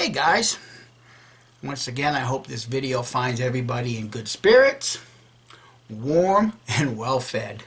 Hey guys, once again I hope this video finds everybody in good spirits, warm and well fed.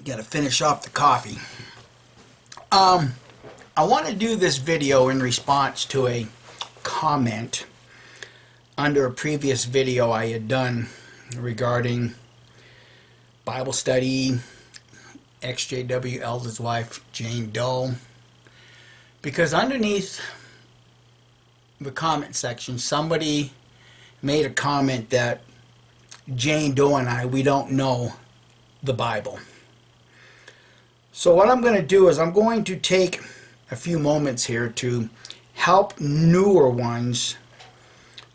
Gotta finish off the coffee. I want to do this video in response to a comment under a previous video I had done regarding Bible study, XJW Elder's wife Jane Doe. Because underneath the comment section, somebody made a comment that Jane Doe and I, we don't know the Bible. So what I'm going to do is I'm going to take a few moments here to help newer ones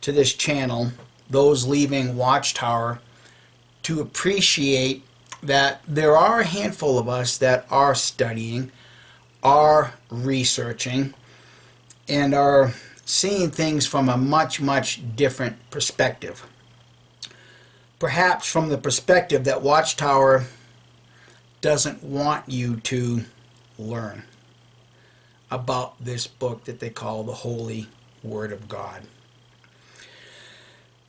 to this channel, those leaving Watchtower, to appreciate that there are a handful of us that are studying, are researching, and are seeing things from a much different perspective. Perhaps from the perspective that Watchtower doesn't want you to learn about this book that they call the Holy Word of God.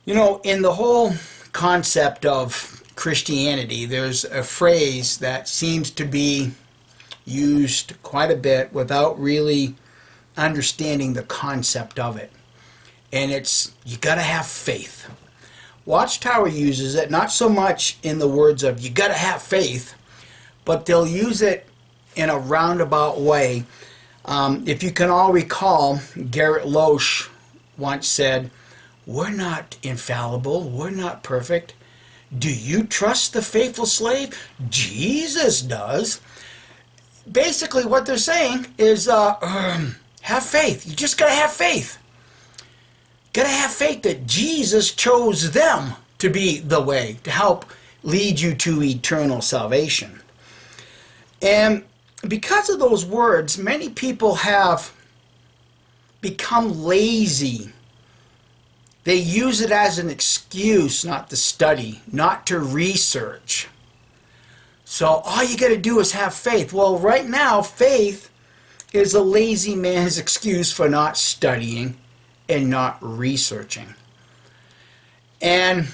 You know, in the whole concept of Christianity, there's a phrase that seems to be used quite a bit without really understanding the concept of it. And it's, you gotta have faith. Watchtower uses it not so much in the words of you gotta have faith, but they'll use it in a roundabout way. If you can all recall, Garrett Loesch once said, "We're not infallible, we're not perfect. Do you trust the faithful slave? Jesus does." Basically what they're saying is have faith. You just gotta have faith. Gotta have faith that Jesus chose them to be the way, to help lead you to eternal salvation. And because of those words, many people have become lazy. They use it as an excuse not to study, not to research. So all you got to do is have faith. Well, right now, faith is a lazy man's excuse for not studying and not researching. And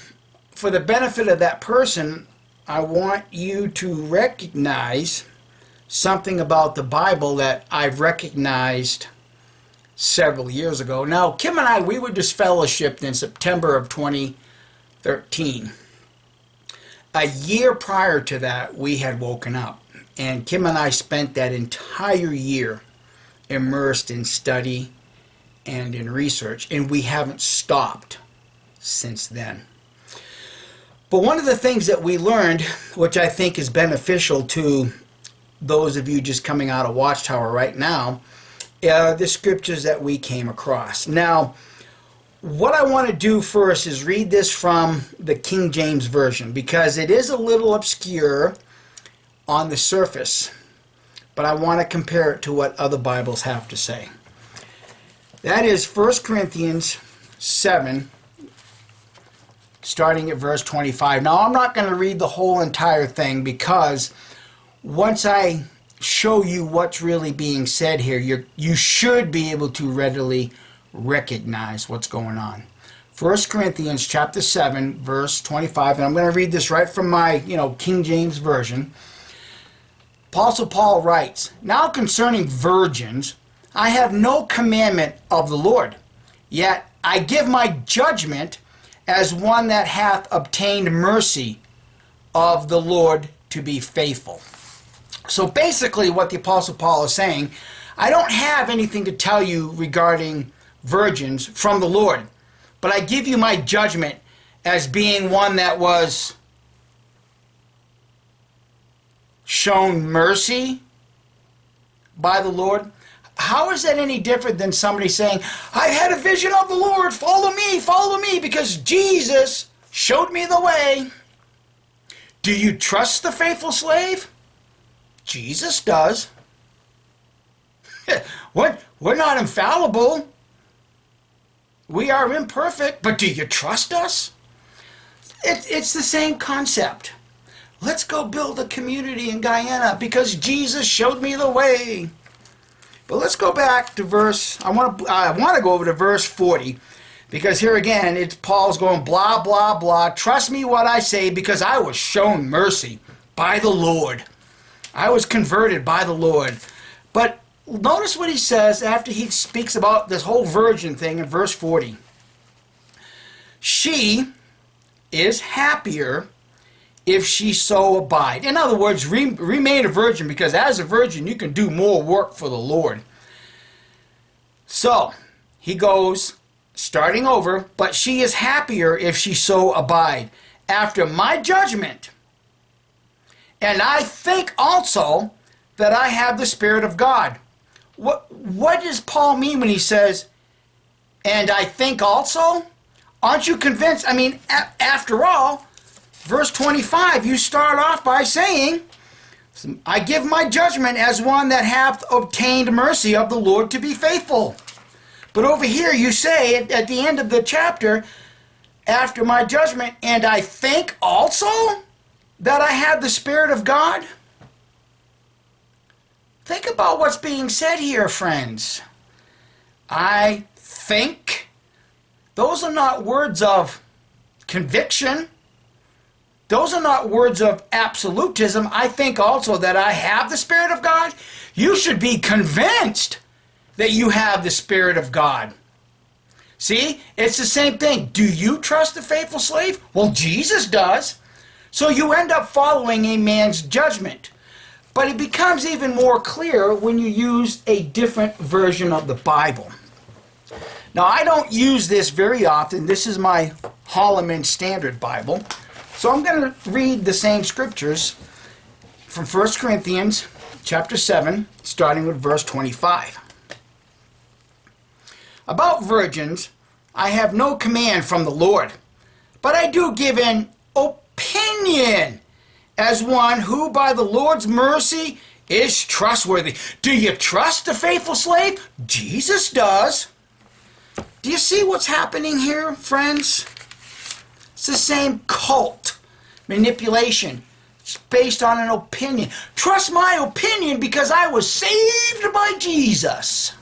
for the benefit of that person, I want you to recognize something about the Bible that I've recognized several years ago. Now, Kim and I, we were disfellowshipped in September of 2013. A year prior to that, we had woken up. And Kim and I spent that entire year immersed in study and in research. And we haven't stopped since then. But one of the things that we learned, which I think is beneficial to those of you just coming out of Watchtower right now, are the scriptures that we came across. Now, what I want to do first is read this from the King James Version, because it is a little obscure on the surface, but I want to compare it to what other Bibles have to say. That is 1 Corinthians 7, starting at verse 25. Now, I'm not going to read the whole entire thing, because once I show you what's really being said here, you should be able to readily recognize what's going on. 1 Corinthians chapter 7, verse 25, and I'm going to read this right from my, King James Version. Apostle Paul writes, "Now concerning virgins, I have no commandment of the Lord, yet I give my judgment as one that hath obtained mercy of the Lord to be faithful." So basically what the Apostle Paul is saying, I don't have anything to tell you regarding virgins from the Lord, but I give you my judgment as being one that was shown mercy by the Lord. How is that any different than somebody saying, "I had a vision of the Lord, follow me, because Jesus showed me the way"? Do you trust the faithful slave? Jesus does. We're not infallible. We are imperfect, but do you trust us? It's the same concept. Let's go build a community in Guyana because Jesus showed me the way. But let's go back to I want to go over to verse 40, because here again, it's Paul's going blah, blah, blah. Trust me what I say, because I was shown mercy by the Lord. I was converted by the Lord. But notice what he says after he speaks about this whole virgin thing in verse 40. She is happier if she so abide. In other words, remain a virgin, because as a virgin you can do more work for the Lord. So he goes, starting over, but she is happier if she so abide after my judgment. And I think also that I have the Spirit of God. What does Paul mean when he says, and I think also? Aren't you convinced? I mean, after all, verse 25, you start off by saying, I give my judgment as one that hath obtained mercy of the Lord to be faithful. But over here you say at the end of the chapter, after my judgment, and I think also that I have the Spirit of God. Think about what's being said here, friends. I think. Those are not words of conviction. Those are not words of absolutism. I think also that I have the Spirit of God. You should be convinced that you have the Spirit of God. See, it's the same thing. Do you trust the faithful slave? Well, Jesus does. So you end up following a man's judgment. But it becomes even more clear when you use a different version of the Bible. Now, I don't use this very often. This is my Holloman Standard Bible. So I'm going to read the same scriptures from 1 Corinthians chapter 7, starting with verse 25. About virgins, I have no command from the Lord, but I do give an opinion as one who by the Lord's mercy is trustworthy. Do you trust the faithful slave? Jesus does. Do you see what's happening here, friends? It's the same cult manipulation. It's based on an opinion. Trust my opinion because I was saved by Jesus.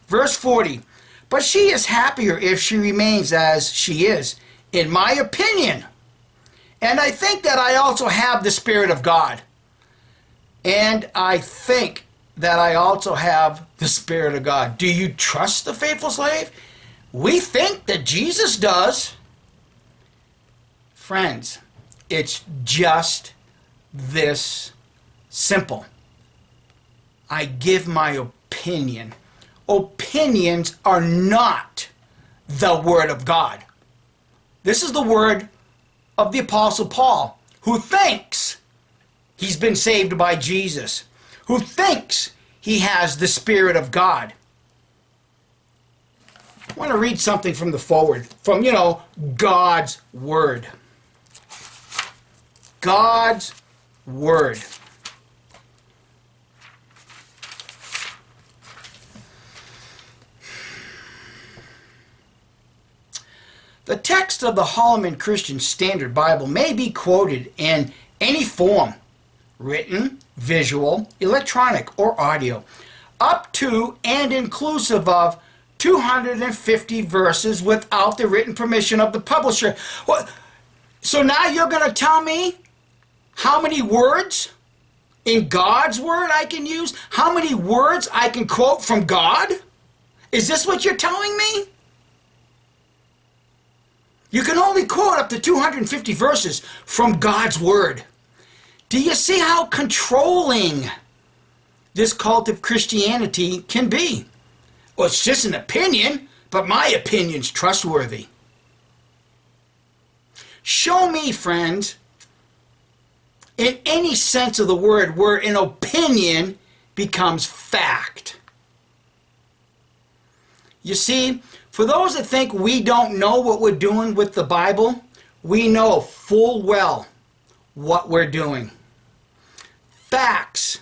Verse 40. But she is happier if she remains as she is, in my opinion. And I think that I also have the Spirit of God. And I think that I also have the Spirit of God. Do you trust the faithful slave? We think that Jesus does. Friends, it's just this simple. I give my opinion. Opinions are not the Word of God. This is the word of the Apostle Paul, who thinks he's been saved by Jesus, who thinks he has the Spirit of God. I want to read something from the forward, from, God's Word. God's Word. The text of the Holloman Christian Standard Bible may be quoted in any form, written, visual, electronic, or audio, up to and inclusive of 250 verses without the written permission of the publisher. So now you're going to tell me how many words in God's Word I can use? How many words I can quote from God? Is this what you're telling me? You can only quote up to 250 verses from God's Word. Do you see how controlling this cult of Christianity can be? Well, it's just an opinion, but my opinion's trustworthy. Show me, friends, in any sense of the word, where an opinion becomes fact. You see, for those that think we don't know what we're doing with the Bible, we know full well what we're doing. Facts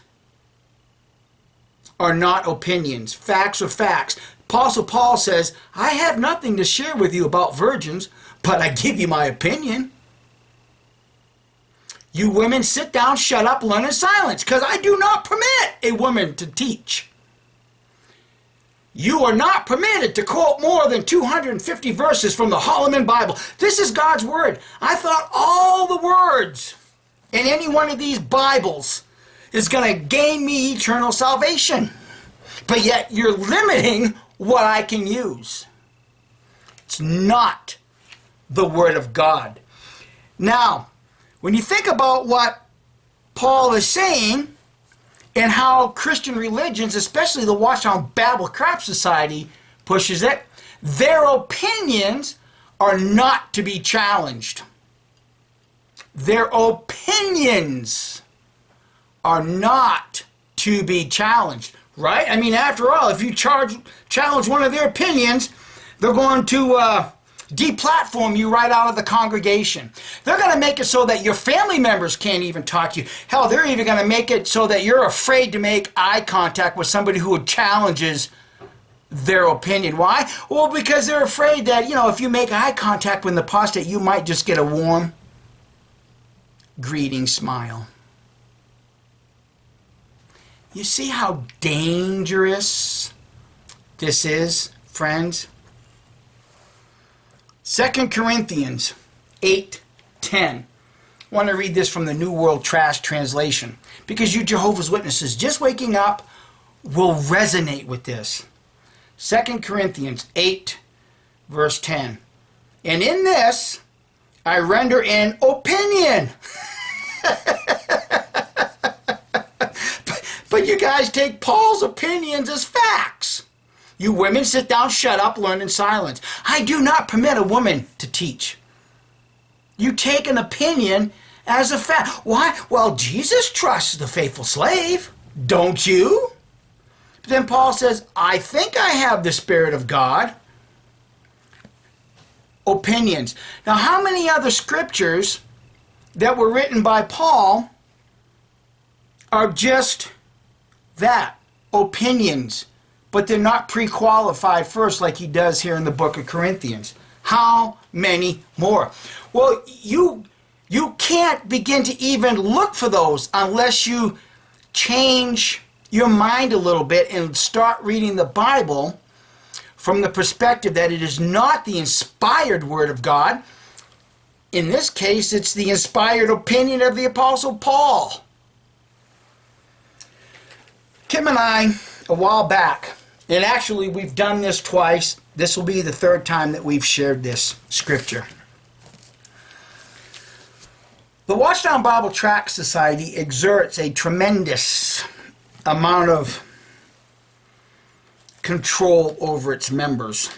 are not opinions. Facts are facts. Apostle Paul says, I have nothing to share with you about virgins, but I give you my opinion. You women sit down, shut up, learn in silence, because I do not permit a woman to teach. You are not permitted to quote more than 250 verses from the Holloman Bible. This is God's word. I thought all the words in any one of these Bibles is going to gain me eternal salvation. But yet you're limiting what I can use. It's not the word of God. Now, when you think about what Paul is saying and how Christian religions, especially the Watchtown Bible Crap Society, pushes it, their opinions are not to be challenged. Their opinions are not to be challenged, right? I mean, after all, if you challenge one of their opinions, they're going to deplatform you right out of the congregation. They're going to make it so that your family members can't even talk to you. Hell, they're even going to make it so that you're afraid to make eye contact with somebody who challenges their opinion. Why? Well, because they're afraid that, if you make eye contact with an apostate, you might just get a warm greeting smile. You see how dangerous this is, friends? 2 Corinthians 8:10. I want to read this from the New World Trash Translation, because you Jehovah's Witnesses just waking up will resonate with this. 2 Corinthians 8, verse 10. And in this I render an opinion. But you guys take Paul's opinions as facts. You women sit down, shut up, learn in silence. I do not permit a woman to teach. You take an opinion as a fact. Why? Well, Jesus trusts the faithful slave. Don't you? But then Paul says, I think I have the Spirit of God. Opinions. Now, how many other scriptures that were written by Paul are just that? Opinions. But they're not pre-qualified first like he does here in the book of Corinthians. How many more? Well, you can't begin to even look for those unless you change your mind a little bit and start reading the Bible from the perspective that it is not the inspired word of God. In this case, it's the inspired opinion of the Apostle Paul. Kim and I, a while back, and actually we've done this twice. This will be the third time that we've shared this scripture. The Watchtown Bible Tract Society exerts a tremendous amount of control over its members.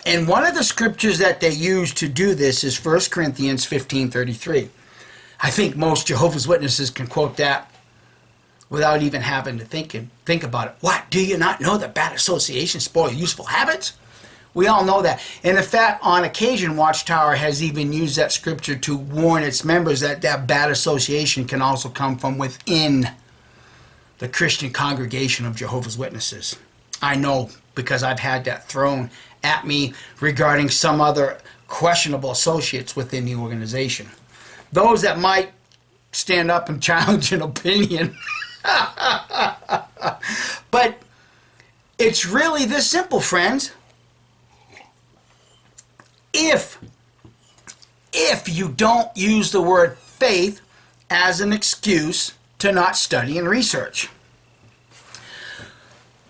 And one of the scriptures that they use to do this is 1 Corinthians 15:33. I think most Jehovah's Witnesses can quote that without even having to think about it. What? Do you not know that bad associations spoil useful habits? We all know that. And in fact, on occasion, Watchtower has even used that scripture to warn its members that that bad association can also come from within the Christian congregation of Jehovah's Witnesses. I know, because I've had that thrown at me regarding some other questionable associates within the organization. Those that might stand up and challenge an opinion. But it's really this simple, friends. If you don't use the word faith as an excuse to not study and research.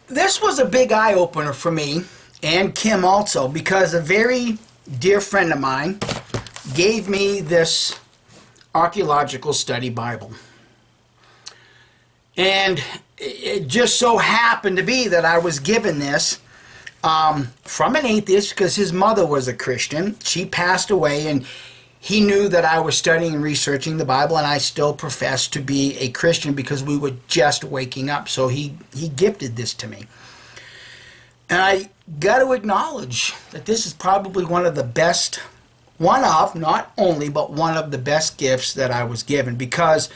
This was a big eye-opener for me, and Kim also, because a very dear friend of mine gave me this archaeological study Bible. And it just so happened to be that I was given this from an atheist, because his mother was a Christian. She passed away, and he knew that I was studying and researching the Bible, and I still professed to be a Christian because we were just waking up. So he gifted this to me. And I got to acknowledge that this is probably one of the best, not only, but one of the best gifts that I was given, because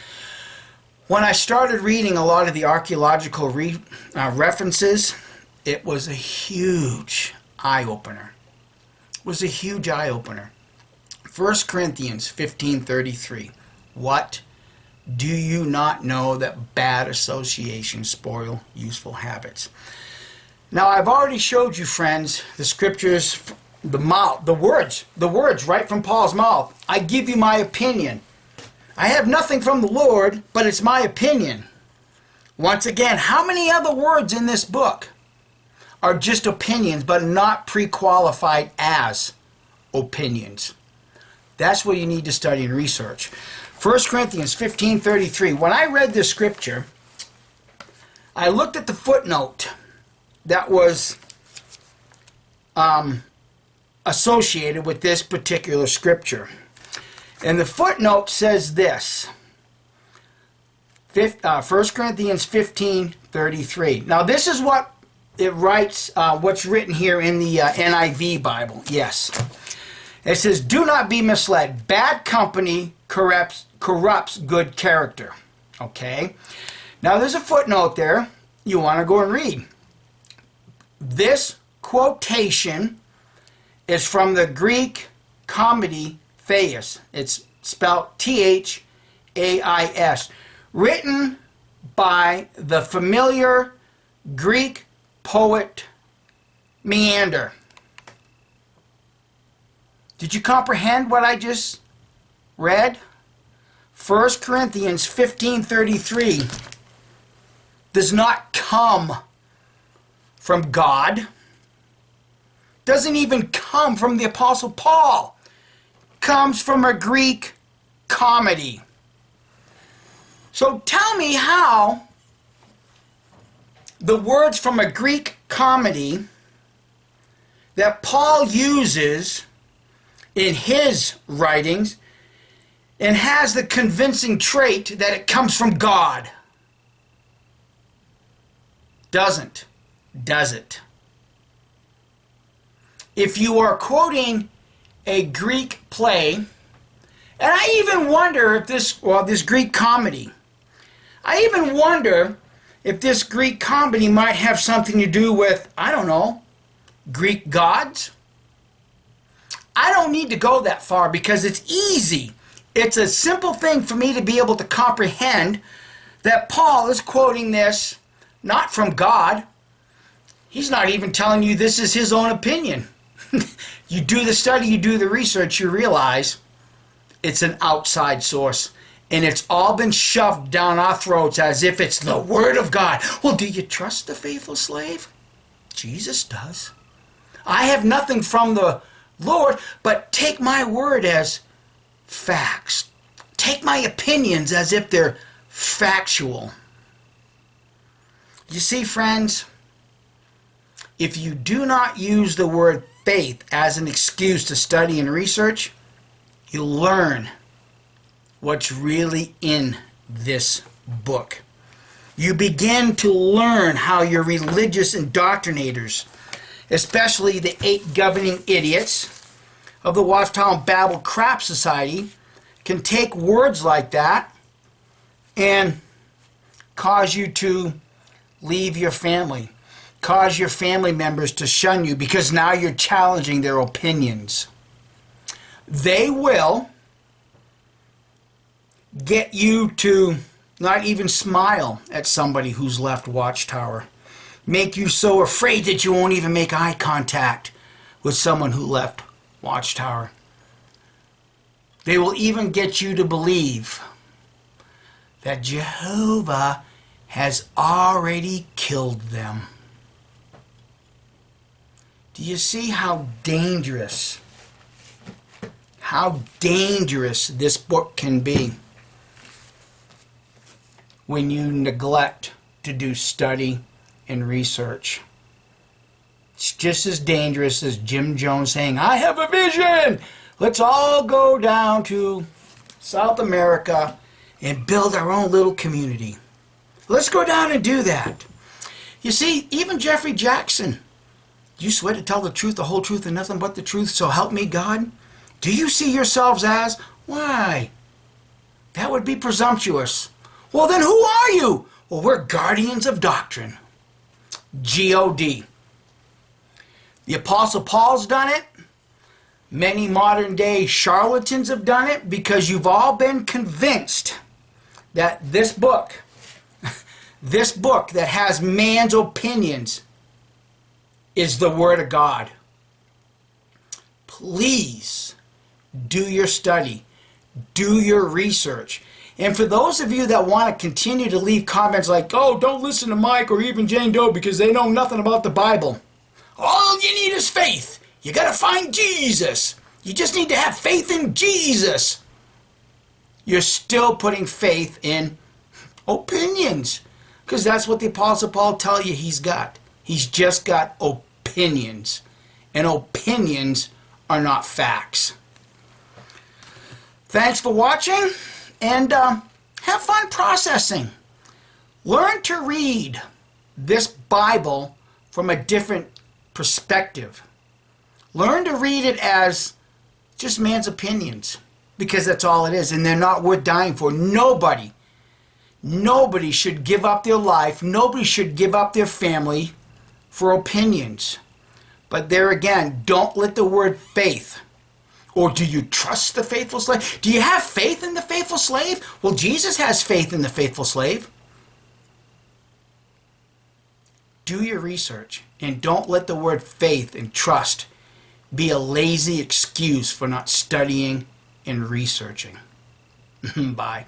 when I started reading a lot of the archaeological references, it was a huge eye-opener. It was a huge eye-opener. 1 Corinthians 15:33. What? Do you not know that bad associations spoil useful habits? Now, I've already showed you, friends, the scriptures, the words right from Paul's mouth. I give you my opinion. I have nothing from the Lord, but it's my opinion. Once again, how many other words in this book are just opinions, but not pre-qualified as opinions? That's what you need to study and research. 1 Corinthians 15:33. When I read this scripture, I looked at the footnote that was associated with this particular scripture. And the footnote says this, 1 Corinthians 15:33. Now this is what it writes, what's written here in the NIV Bible. Yes. It says, do not be misled. Bad company corrupts good character. Okay? Now there's a footnote there you want to go and read. This quotation is from the Greek comedy Thais. It's spelled Thais, written by the familiar Greek poet Menander. Did you comprehend what I just read? 1 Corinthians 15:33 does not come from God. Doesn't even come from the Apostle Paul. Comes from a Greek comedy. So tell me how the words from a Greek comedy that Paul uses in his writings and has the convincing trait that it comes from God. Doesn't, does it? If you are quoting a Greek play, and I even wonder if this Greek comedy, I even wonder if this Greek comedy might have something to do with, I don't know, Greek gods. I don't need to go that far because it's easy. It's a simple thing for me to be able to comprehend that Paul is quoting this not from God. He's not even telling you this is his own opinion. You do the study, you do the research, you realize it's an outside source. And it's all been shoved down our throats as if it's the Word of God. Well, do you trust the faithful slave? Jesus does. I have nothing from the Lord, but take my word as facts. Take my opinions as if they're factual. You see, friends, if you do not use the word faith as an excuse to study and research, you'll learn what's really in this book. You begin to learn how your religious indoctrinators, especially the 8 governing idiots of the Watchtower Babel Crap Society, can take words like that and cause you to leave your family, cause your family members to shun you because now you're challenging their opinions. They will get you to not even smile at somebody who's left Watchtower. Make you so afraid that you won't even make eye contact with someone who left Watchtower. They will even get you to believe that Jehovah has already killed them. Do you see how dangerous this book can be when you neglect to do study and research? It's just as dangerous as Jim Jones saying, I have a vision! Let's all go down to South America and build our own little community. Let's go down and do that. You see, even Jeffrey Jackson, do you swear to tell the truth, the whole truth, and nothing but the truth, so help me God? Do you see yourselves as? Why? That would be presumptuous. Well, then who are you? Well, we're guardians of doctrine. G-O-D. The Apostle Paul's done it. Many modern day charlatans have done it because you've all been convinced that this book that has man's opinions is the Word of God. Please do your study. Do your research. And for those of you that want to continue to leave comments like, oh, don't listen to Mike or even Jane Doe because they know nothing about the Bible. All you need is faith. You got to find Jesus. You just need to have faith in Jesus. You're still putting faith in opinions, because that's what the Apostle Paul tells you he's got. He's just got opinions, and opinions are not facts. Thanks for watching, and have fun processing. Learn to read this Bible from a different perspective. Learn to read it as just man's opinions, because that's all it is, and they're not worth dying for. Nobody should give up their life. Nobody should give up their family for opinions. But there again, don't let the word faith, or do you trust the faithful slave? Do you have faith in the faithful slave? Well, Jesus has faith in the faithful slave. Do your research, and don't let the word faith and trust be a lazy excuse for not studying and researching. Bye.